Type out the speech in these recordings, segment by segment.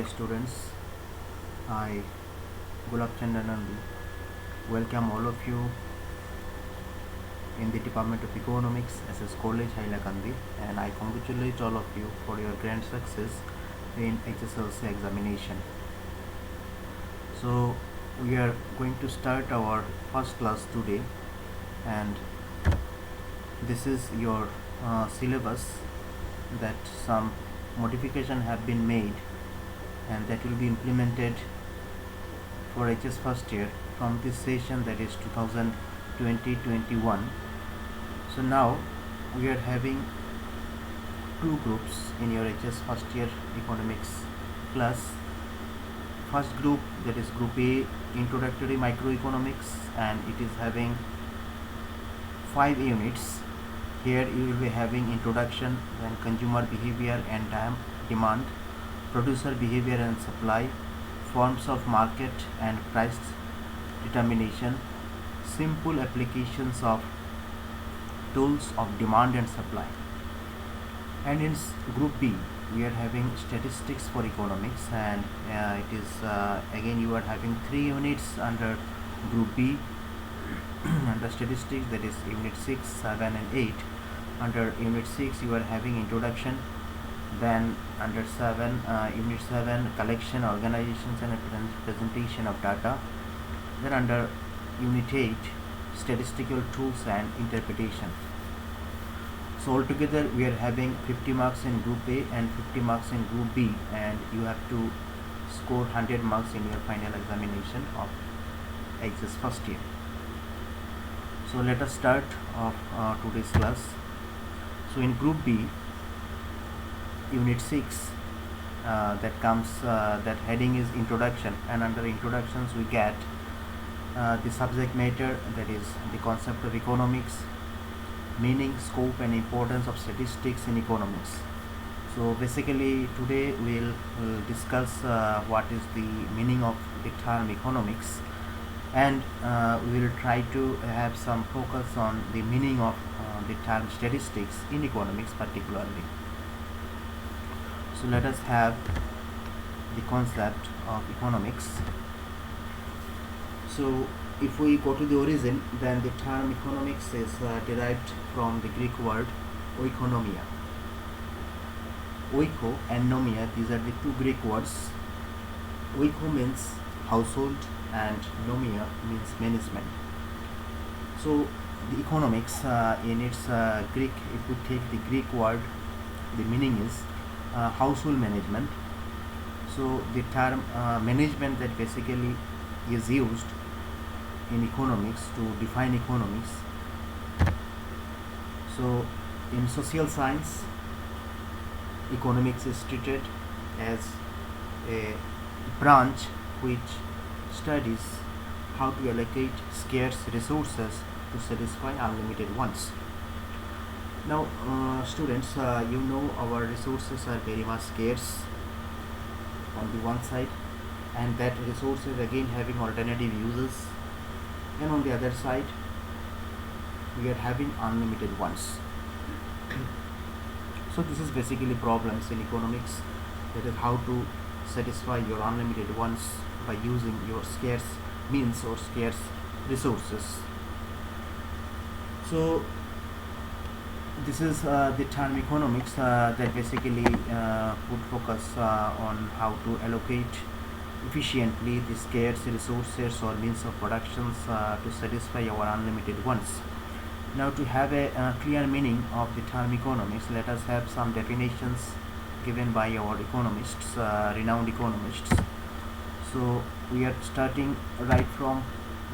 students, I Gulab Chandanandu welcome all of you in the Department of Economics SS College Hailakandi, and I congratulate all of you for your grand success in HSLC examination. So we are going to start our first class today, and this is your syllabus that some modification have been made and that will be implemented for HS first year from this session, that is 2020-21. So now we are having two groups in your HS first year economics class. First group, that is group A, introductory microeconomics, and it is having 5 units. Here you will be having introduction, then consumer behavior and demand, producer behavior and supply, forms of market and price determination, simple applications of tools of demand and supply. And in group B we are having statistics for economics, and it is again you are having 3 units under group B. Under statistics, that is unit 6, 7 and 8. Under unit 6 you are having introduction, then under 7 unit 7, collection, organizations and presentation of data. Then under unit 8, statistical tools and interpretation. So altogether we are having 50 marks in group A and 50 marks in group B, and you have to score 100 marks in your final examination of HS first year. So let us start of today's class. So in group B, unit 6, that heading is introduction, and under introductions we get the subject matter, that is the concept of economics, meaning, scope and importance of statistics in economics. So basically today we'll discuss what is the meaning of the term economics, and we will try to have some focus on the meaning of the term statistics in economics particularly. So let us have the concept of economics. So if we go to the origin, then the term economics is derived from the Greek word oikonomia. Oiko and nomia, these are the two Greek words. Oiko means household and nomia means management. So the economics in its Greek, if we take the Greek word, the meaning is household management. So the term management that basically is used in economics to define economics. So in social science, economics is treated as a branch which studies how to allocate scarce resources to satisfy unlimited wants. Now students, you know our resources are very much scarce on the one side, and that resources again having alternative uses, and on the other side we are having unlimited ones. So this is basically problems in economics, that is how to satisfy your unlimited wants by using your scarce means or scarce resources. So this is the term economics that basically would focus on how to allocate efficiently the scarce resources or means of productions to satisfy our unlimited wants. Now to have a clear meaning of the term economics, let us have some definitions given by our economists, renowned economists. So we are starting right from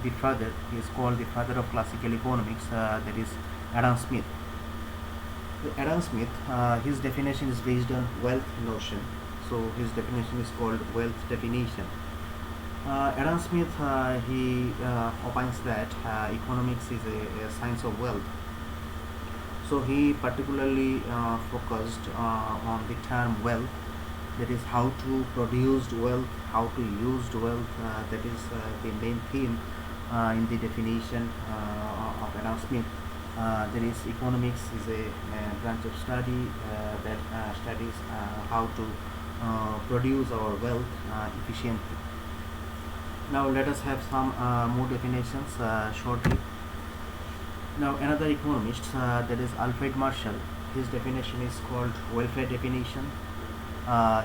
the father. He is called the father of classical economics, that is Adam Smith. Adam Smith, his definition is based on wealth notion. So his definition is called wealth definition. Adam Smith, he opines that economics is a science of wealth. So he particularly focused on the term wealth, that is how to produce wealth, how to use wealth. That is the main theme in the definition of Adam Smith. There is economics is a branch of study that studies how to produce our wealth efficiently. Now let us have some more definitions shortly. Now another economist, that is Alfred Marshall, his definition is called welfare definition.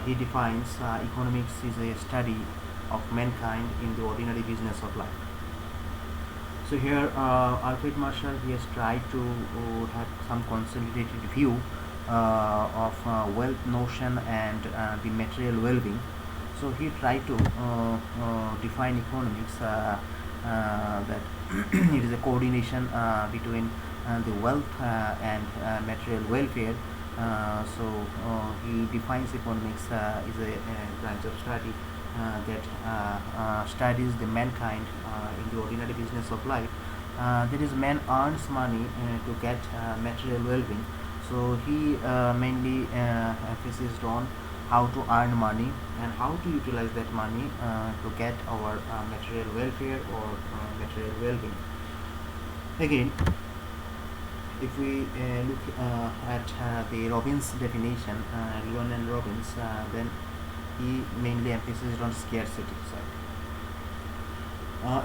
He defines economics is a study of mankind in the ordinary business of life. So here Alfred Marshall, he has tried to have some consolidated view of wealth notion and the material well-being. So he tried to define economics that it is a coordination between the wealth and material welfare. He defines economics is a branch of study that studies the mankind in the ordinary business of life. That is, man earns money to get material well-being. So he mainly emphasized on how to earn money and how to utilize that money to get our material welfare or material well-being. Again, if we look at the Robbins definition, Leonard Robbins, then he mainly emphasized on scarcity side.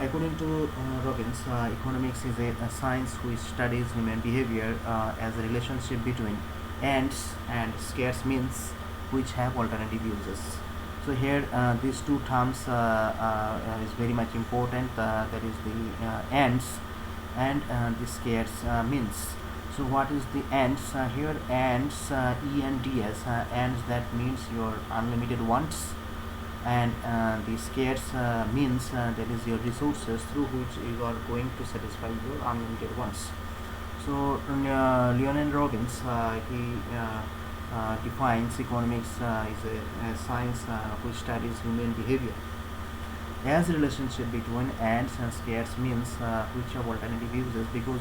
According to Robbins, economics is a science which studies human behavior as a relationship between ends and scarce means which have alternative uses. So here these two terms is very much important, that is the ends and the scarce means. So what is the ends? Here ends, ENDS, ends, that means your unlimited wants, and the scarce means that is your resources through which you are going to satisfy your unlimited wants. So Leonard Robbins, he defines economics is a science which studies human behavior as a relationship between ends and scarce means which have alternative uses, because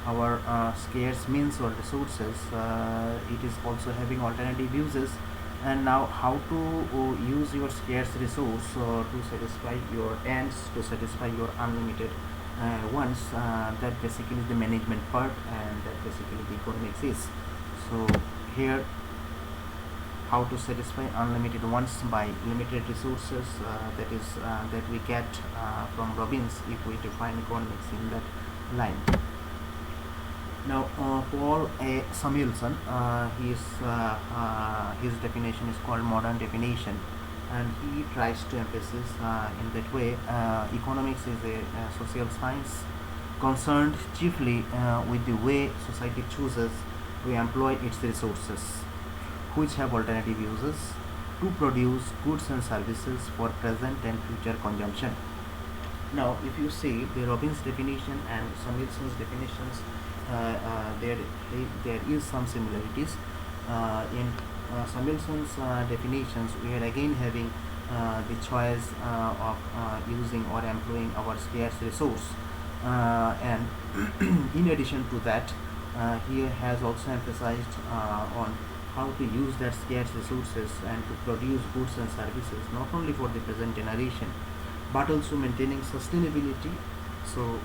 our scarce means or resources, it is also having alternative uses. And now how to use your scarce resource to satisfy your ends, to satisfy your unlimited wants, that basically is the management part, and that basically the economics is. So here, how to satisfy unlimited wants by limited resources, that we get from Robbins if we define economics in that line. Now Paul A. Samuelson, his definition is called modern definition, and he tries to emphasize in that way economics is a social science concerned chiefly with the way society chooses to employ its resources, which have alternative uses, to produce goods and services for present and future consumption. Now if you see the Robbins definition and Samuelson's definitions, there is some similarities. In Samuelson's definitions, we are again having the choice of using or employing our scarce resource, and in addition to that, he has also emphasized on how to use that scarce resources and to produce goods and services not only for the present generation but also maintaining sustainability. So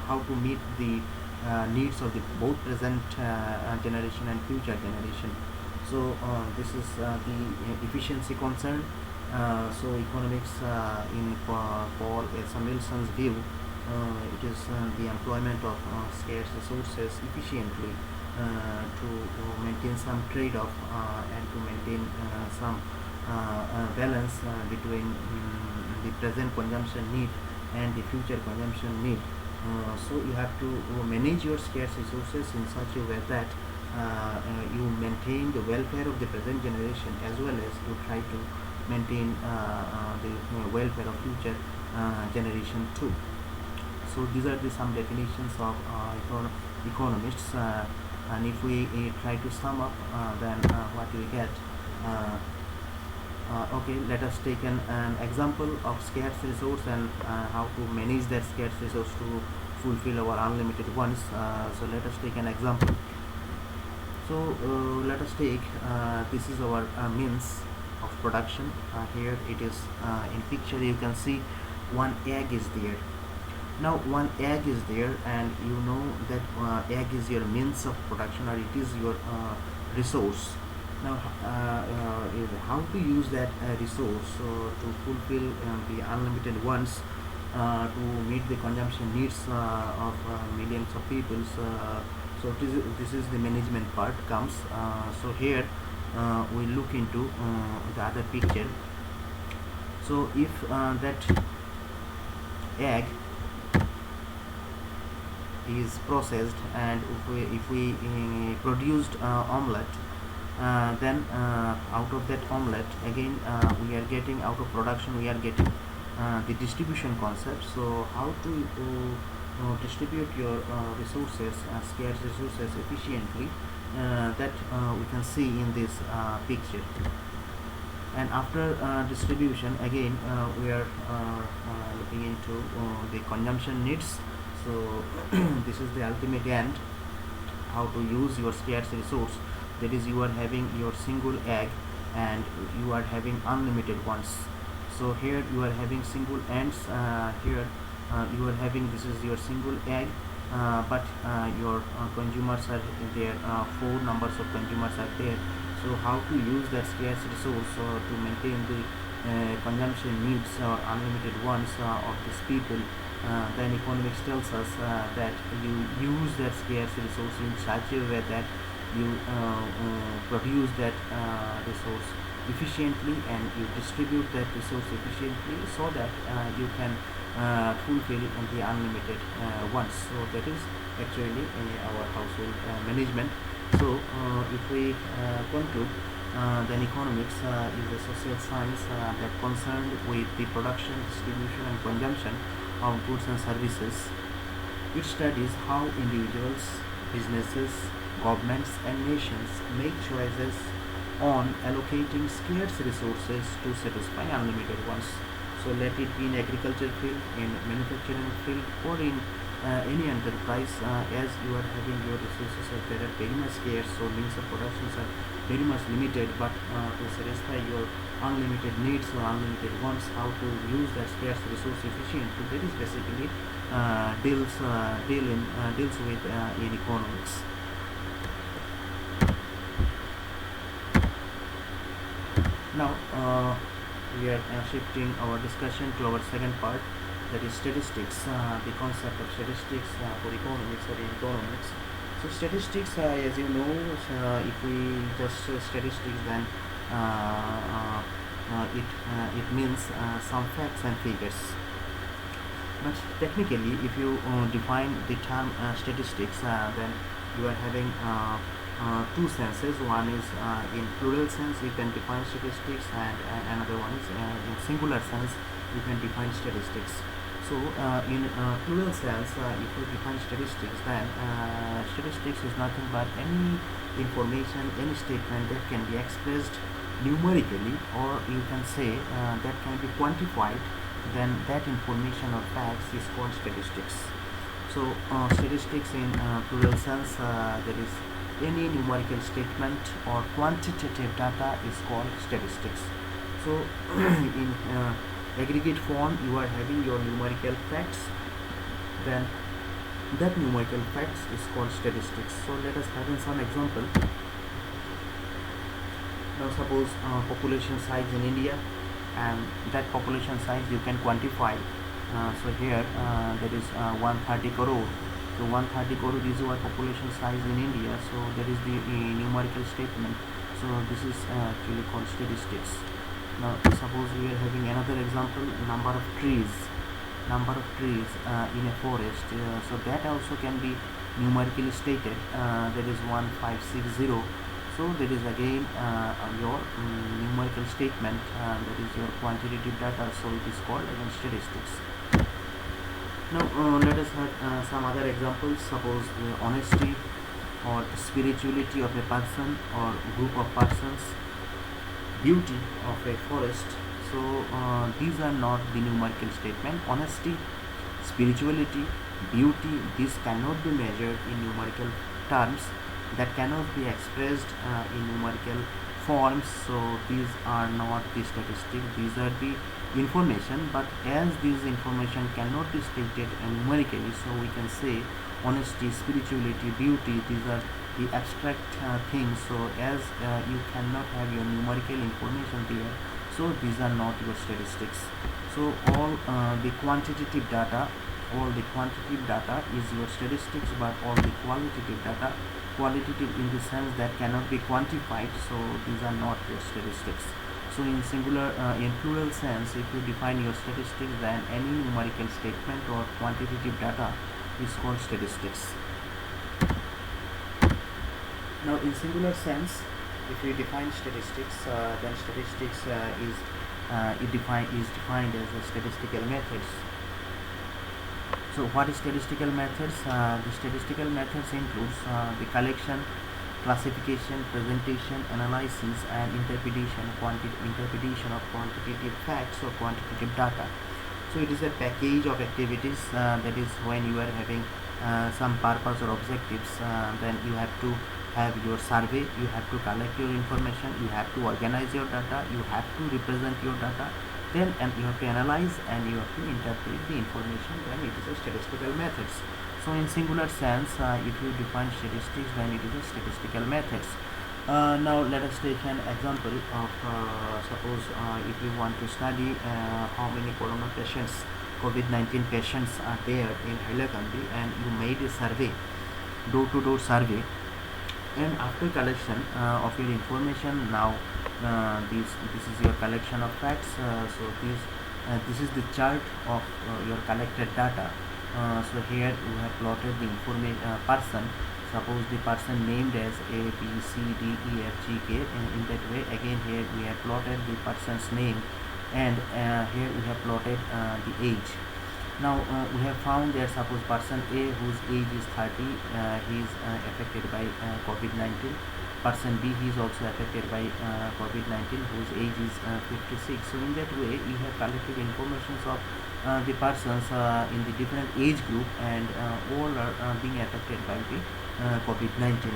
how to meet the needs of the both present generation and future generation. So this is the efficiency concern. So economics in Paul Samuelson's view, it is the employment of scarce resources efficiently to maintain some trade-off and to maintain some balance between the present consumption need and the future consumption need. So you have to manage your scarce resources in such a way that you maintain the welfare of the present generation as well as you try to maintain the welfare of future generation too. So these are some definitions of economists, and if we try to sum up, then what do we get? Okay, let us take an example of scarce resource and how to manage that scarce resource to fulfill our unlimited wants. So let us take an example. So let us take this is our means of production. Here it is in picture. You can see one egg is there. Now one egg is there, and you know that egg is your means of production, or it is your resource. Now, is how to use that resource to fulfill the unlimited wants, to meet the consumption needs of millions of people. This is the management part comes. So here we look into the other picture. So if that egg is processed, and if we produced omelette, then out of that omelette again we are getting, out of production we are getting the distribution concept. So how to distribute your resources, scarce resources efficiently, that we can see in this picture. And after distribution again we are looking into the consumption needs. So this is the ultimate end, how to use your scarce resource. That is, you are having your single egg and you are having unlimited ones. So here you are having single ends, here you are having, this is your single egg, but your consumers are there, 4 numbers of consumers are there. So how to use that scarce resource to maintain the consumption needs or unlimited ones of these people. Then economics tells us that you use that scarce resource in such a way that you produce that resource efficiently, and you distribute that resource efficiently, so that you can fulfill the unlimited ones. So that is actually our household management. So if we conclude, then economics is a social science that concerned with the production, distribution and consumption of goods and services. It studies how individuals, businesses, governments and nations make choices on allocating scarce resources to satisfy unlimited ones. So let it be in agriculture field, in manufacturing field, or in any enterprise, as you are having your resources are very, very much scarce, so means of productions are very much limited, but to satisfy your unlimited needs or unlimited wants, how to use that scarce resource efficiently, that is basically deals with in economics. Now we are shifting our discussion to our second part, that is statistics, the concept of statistics for economics or in economics. So statistics, as you know, if we just say statistics, then it means some facts and figures. But technically, if you define the term statistics, then you are having two senses. One is in plural sense, you can define statistics, and another one is in singular sense, you can define statistics. So in plural sense, if you define statistics, then statistics is nothing but any information, any statement that can be expressed numerically, or you can say that can be quantified, then that information or facts is called statistics. So statistics in plural sense, that is any numerical statement or quantitative data is called statistics. So in aggregate form, you are having your numerical facts, then that numerical facts is called statistics. So let us have in some example. Now suppose population size in India, and that population size you can quantify. So here there is 130 crore. So 130 crore is our population size in India. So that is the numerical statement. So this is actually called statistics. Now suppose we are having another example, number of trees in a forest. So that also can be numerically stated. That is 1560. So that is again your numerical statement, that is your quantitative data. So it is called again statistics. Now let us have some other examples. Suppose honesty or spirituality of a person or group of persons, beauty of a forest. So these are not the numerical statement. Honesty, spirituality, beauty, these cannot be measured in numerical terms, that cannot be expressed in numerical forms. So these are not the statistics, these are the information. But as this information cannot be stated numerically, so we can say honesty, spirituality, beauty. These are the abstract things. So as you cannot have your numerical information there, so these are not your statistics. So all the quantitative data is your statistics, but all the qualitative data, qualitative in the sense that cannot be quantified, so these are not your statistics. So in plural sense, if you define your statistics, then any numerical statement or quantitative data is called statistics. Now in singular sense, if we define statistics, then statistics is defined as a statistical methods. So what is statistical methods? The statistical methods includes the collection, classification, presentation, analysis, and interpretation of quantitative facts or quantitative data. So it is a package of activities, that is when you are having some purpose or objectives, then you have to have your survey, you have to collect your information, you have to organize your data, you have to represent your data, then and you have to analyze and you have to interpret the information. Then it is a statistical methods. So in singular sense, if you define statistics, then it is a statistical methods. Now let us take an example of suppose if you want to study how many corona patients, COVID-19 patients are there in Hailakandi, and you made a survey, door-to-door survey, and after collection of your information, now this is your collection of facts. So this is the chart of your collected data. So here you have plotted the information person. Suppose the person named as A, B, C, D, E, F, G, K, and in that way again here we have plotted the person's name, and here we have plotted the age. Now we have found that suppose person A, whose age is 30, he is affected by COVID-19. Person B, he is also affected by COVID-19, whose age is 56. So in that way we have collected information of the persons in the different age group, and all are being affected by the COVID-19.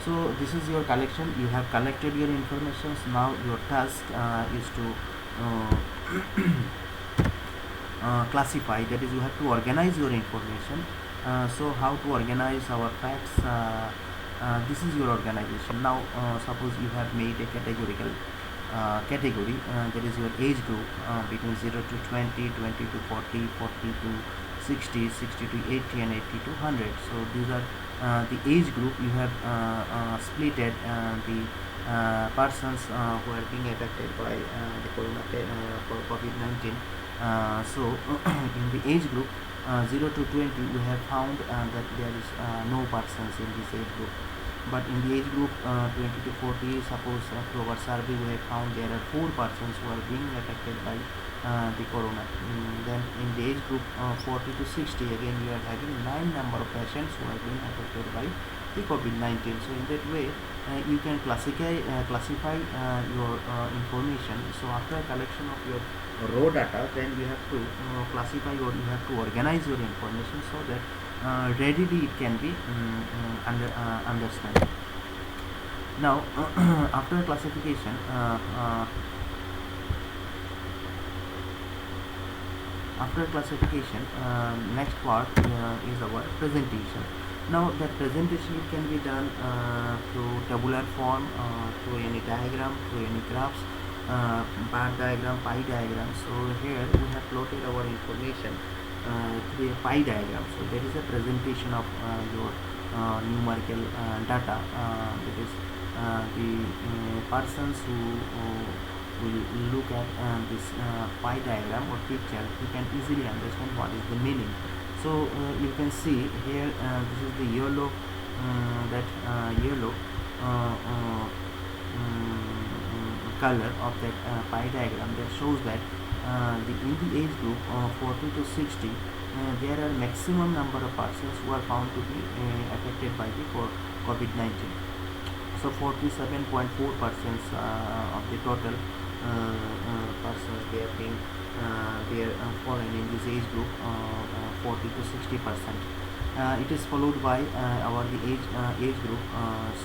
So this is your collection. You have collected your information. Now your task is to classify, that is you have to organize your information. So how to organize our facts? This is your organization. Now suppose you have made a categorical category, that is your age group between 0 to 20, 20 to 40, 40 to 60, 60 to 80, and 80 to 100. So these are the age group. You have splitted the persons who are being affected by the COVID-19. So in the age group 0 to 20, we have found that there is no persons in this age group. But in the age group 20 to 40, suppose through our survey we have found there are 4 persons who are being affected by the corona. Then in the age group 40 to 60, again we are having 9 number of patients who are being affected by the COVID-19. So in that way you can classify your information. So after a collection of your raw data, then you have to classify, or you have to organize your information so that readily it can be understood. Now after classification, next part is our presentation. Now that presentation, it can be done through tabular form, through any diagram, through any graphs, bar diagram, pie diagram. So here we have plotted our information through a pie diagram. So there is a presentation of your numerical data. That is the persons who will look at this pie diagram or picture, you can easily understand what is the meaning. So you can see here this is the yellow color of that pie diagram, that shows that in the age group 40 to 60 there are maximum number of persons who are found to be affected by the COVID-19. So 47.4% of the total persons, they are being fallen in this age group 40 to 60%. It is followed by the age group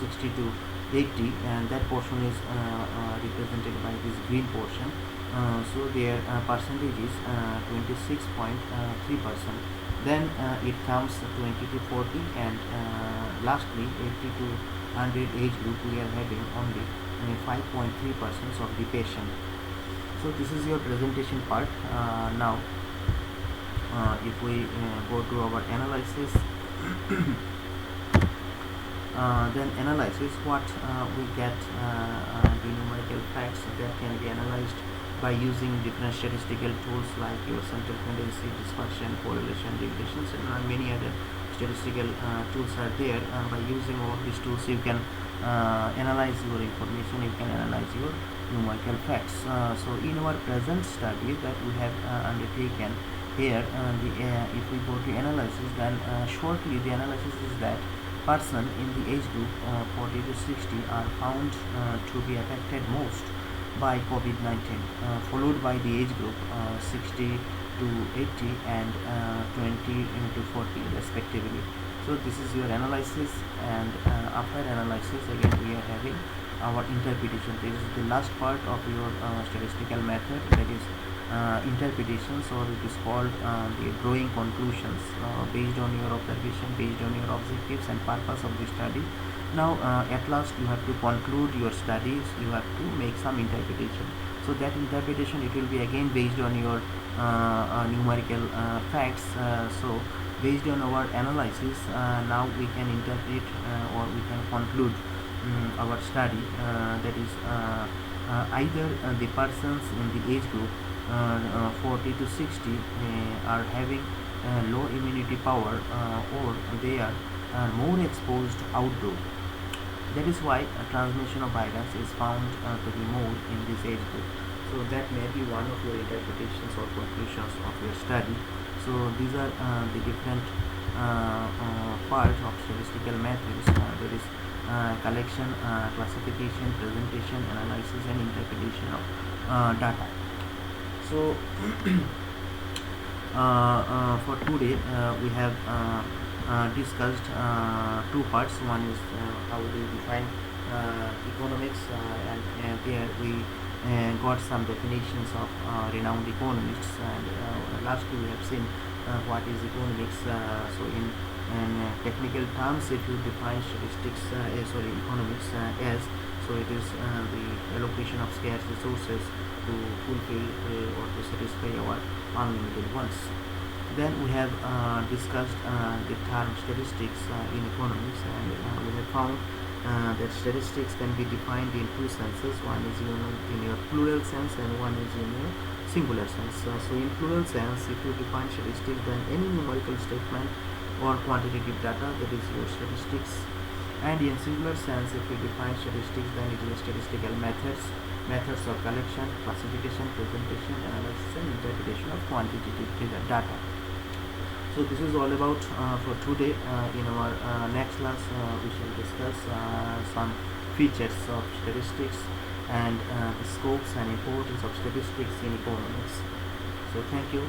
60 to 80, and that portion is represented by this green portion. So their percentage is 26.3%. Then it comes 20 to 40, and lastly 80 to 100 age group, we are having only 5.3% of the patient. So this is your presentation part. Now if we go to our analysis, then analysis, what we get the numerical facts that can be analyzed by using different statistical tools like your central tendency, dispersion, correlation, regressions, and many other statistical tools are there. By using all these tools, you can analyze your information, you can analyze your numerical facts. So in our present study that we have undertaken here, if we go to analysis, then shortly the analysis is that person in the age group 40 to 60 are found to be affected most by COVID-19, followed by the age group 60 to 80 and 20 to 40 respectively. So this is your analysis, and after analysis again we are having our interpretation. This is the last part of your statistical method, that is interpretations, or it is called the drawing conclusions based on your observation, based on your objectives and purpose of the study. Now at last you have to conclude your studies, you have to make some interpretation. So that interpretation, it will be again based on your numerical facts. So based on our analysis, now we can interpret or we can conclude our study, that is either the persons in the age group 40 to 60 are having low immunity power, or they are more exposed outdoor. That is why transmission of virus is found to be more in this age group. So that may be one of your interpretations or conclusions of your study. So these are the different parts of statistical methods. There is collection, classification, presentation, analysis and interpretation of data. So for today we have discussed two parts. One is how do you define economics, and there we got some definitions of renowned economists, and lastly we have seen what is economics. So in technical terms, if you define statistics, economics as, so it is the allocation of scarce resources to fulfill or to satisfy our unlimited wants. Then we have discussed the term statistics in economics, and we have found that statistics can be defined in two senses. One is in your plural sense, and one is in your singular sense. So in plural sense, if you define statistics, then any numerical statement or quantitative data, that is your statistics. And in singular sense, if you define statistics, then it is statistical methods of collection, classification, presentation, analysis and interpretation of quantitative data. So this is all about for today. In our next class we shall discuss some features of statistics and the scopes and importance of statistics in economics. So thank you.